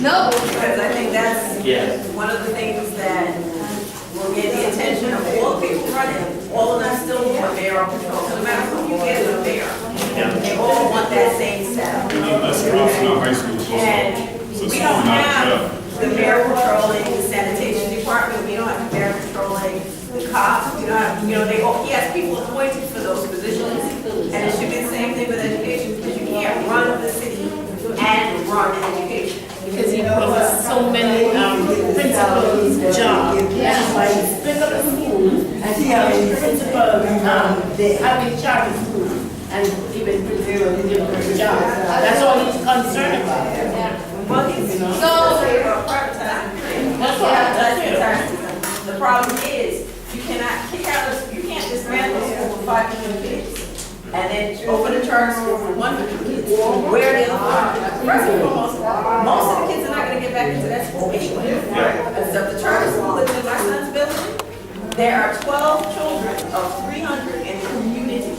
No. Because I think that's one of the things that will get the attention of all the people running. All of them still want mayoral control. So no matter who you get as a mayor, they all want that same setup. We need less cops in our high schools. And we don't have the mayor controlling the sanitation department. We don't have the mayor controlling the cops. We don't have, he has people appointed for those positions. And it should be the same thing with education, because you can't run the city and run education. Because there's so many principals' jobs. That's why you split up the school and see how many principals having charter schools and even principals in different jobs. That's all he's concerned about. Well, he's So- that's the problem is you cannot kick out you can't dismantle a school with 500 kids and then open a charter school for 100 kids. Where are the other 400? First and foremost, most of the kids are not going to get back into that school anyway. So the charter school that's in my son's building, there are 12 children of 300 in the community.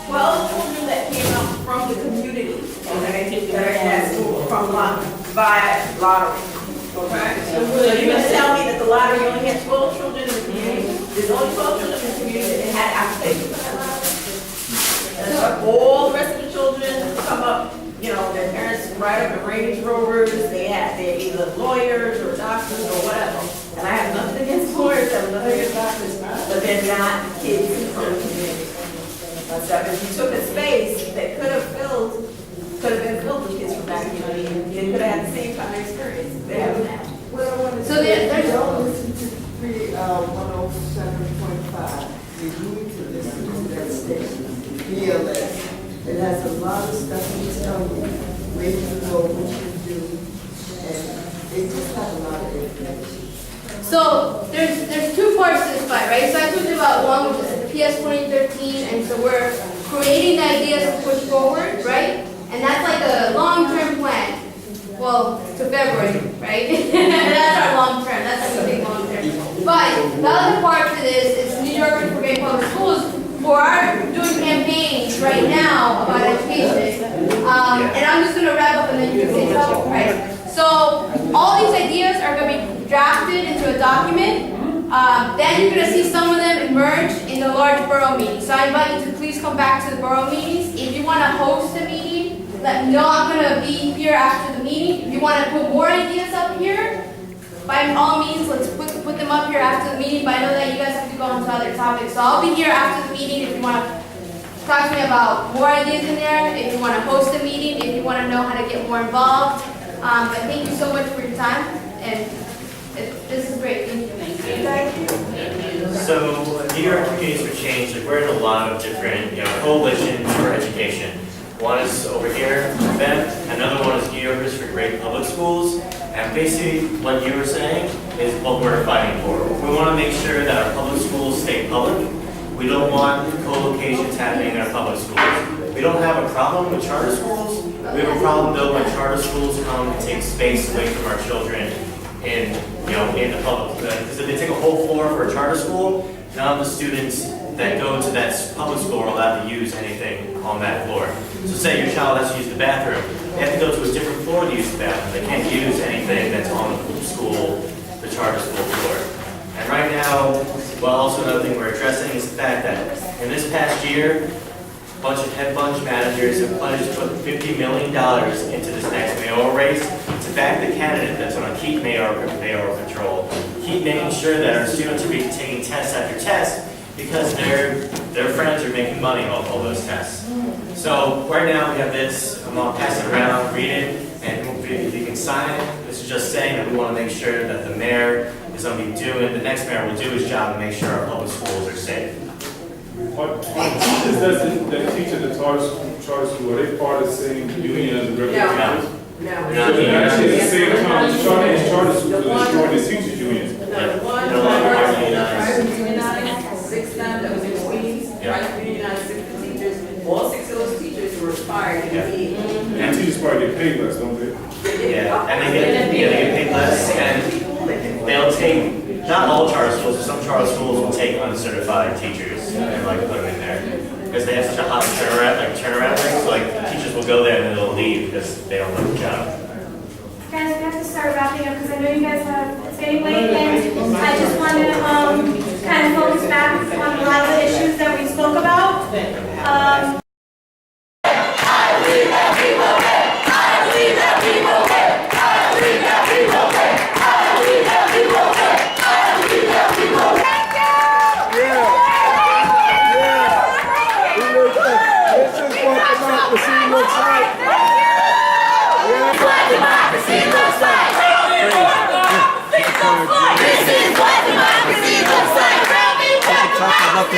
12 children that came out from the community, okay, that are in that school from by lottery. Okay? So you're going to tell me that the lottery only had 12 children in the community? There's only 12 children in the community that had applications for that lottery? That's why all the rest of the children come up, their parents ride up in Range Rovers, they're either lawyers or doctors or whatever. And I have nothing against lawyers, I have nothing against doctors, but they're not kids from the community. If you took a space that could have been filled with kids from that community, they could have had the same kind of experience. They haven't had. So there's Don't listen to 107.5. You need to listen to that station, BLS. It has a lot of stuff to tell you, where you go, what you do, and they just have a lot of information. So there's two parts to this fight, right? So I told you about one, which is the PS 2013, and so we're creating the ideas to push forward, right? And that's like a long-term plan. Well, to February, right? That's our long-term. That's like a big long-term. But the other part to this is New Yorkers for Great Public Schools, who are doing campaigns right now about education. And I'm just going to wrap up and then you can say something, right? So all these ideas are going to be drafted into a document. Then you're going to see some of them emerge in the large borough meeting. So I invite you to please come back to the borough meetings. If you want to host a meeting, let me know. I'm going to be here after the meeting. If you want to put more ideas up here, by all means, let's put them up here after the meeting. But I know that you guys have to go on to other topics. So I'll be here after the meeting if you want to talk to me about more ideas in there, if you want to host a meeting, if you want to know how to get more involved. But thank you so much for your time. And this is great. Thank you. So, New York Communities for Change, we're in a lot of different coalitions for education. One is over here, them. Another one is New Yorkers for Great Public Schools. And basically, what you were saying is what we're fighting for. We want to make sure that our public schools stay public. We don't want co-locations happening in our public schools. We don't have a problem with charter schools. We have a problem though when charter schools come and take space away from our children in the public. Because if they take a whole floor for a charter school, none of the students that go to that public school are allowed to use anything on that floor. So say your child has to use the bathroom, they have to go to a different floor to use the bathroom. They can't use anything that's on the charter school floor. And right now, also another thing we're addressing is the fact that in this past year, a bunch of head bunch managers have pledged to put $50 million into this next mayoral race to back the candidate that's going to keep mayoral control, keep making sure that our students are taking test after test because their friends are making money off all those tests. So right now we have this. I'm going to pass it around, read it, and if you can sign it. This is just saying that we want to make sure that the mayor is going to be the next mayor will do his job and make sure our public schools are safe. Are teachers that teach at the charter school, are they part of the same union as the regular schools? No. So they're actually at the same time, the charter schools are destroying the teachers' unions. The one that was in Queens, private unionized 6 teachers, all 6 of those teachers were fired in the meeting. And teachers probably get paid less, don't they? Yeah, and they get paid less, and they'll take, not all charter schools, but some charter schools will take uncertified teachers and put them in there. Because they have such a hot turnaround rate, so teachers will go there and then they'll leave because they don't like the job. Guys, start wrapping up because I know you guys have, it's getting late, and I just want to kind of focus back on a lot of the issues that we spoke about. This is what democracy looks like.